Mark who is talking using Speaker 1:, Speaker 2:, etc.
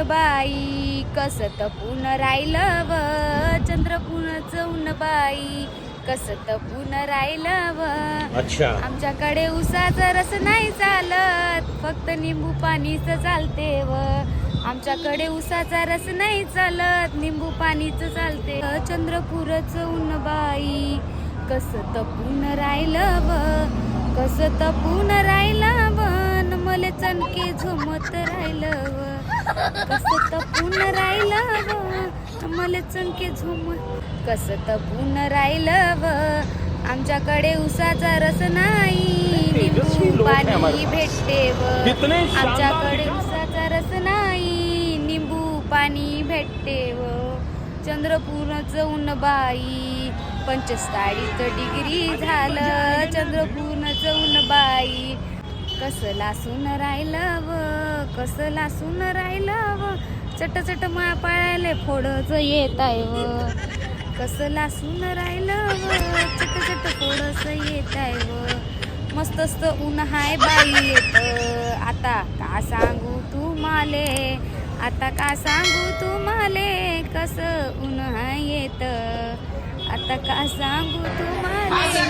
Speaker 1: ऊन बाई कसं तपून राहिलं व चंद्रपुरचं ऊन बाई कसं तपून राहिलं व
Speaker 2: अच्छा.
Speaker 1: आमच्याकडे उसाचा रस नाही चालत फक्त निंबू पाणीच चालते व आमच्याकडे उसाचा रस नाही चालत निंबू पाणीच चालते चंद्रपुरचं ऊन बाई कसं तपून राहिलं व कसं तपून राहिलं व मले चणके झोमत राहिलं व कसं तपून राहिलं व मले चणके झोमत कसं तपून राहिलं व आमच्याकडे उसाचा रस नाही निंबू पाणी भेटते व आमच्याकडे उसाचा रस नाही निंबू पाणी भेटते व चंद्रपूरचं ऊन बाई 45 डिग्री झालं चंद्रपूरचं ऊन बाई कसं लासून राहिलं व कसं लासून राहिलं व चट चट माया पाळायला फोडच येत आहे व कसं लासून राहिलं व चट चट फोडच येत आहे व मस्तस्त ऊन हाय बाई येत आता का सांगू तुम्हाले आता का सांगू तुम्हाले कसं ऊन हाय येत आता का सांगू तुम्हाले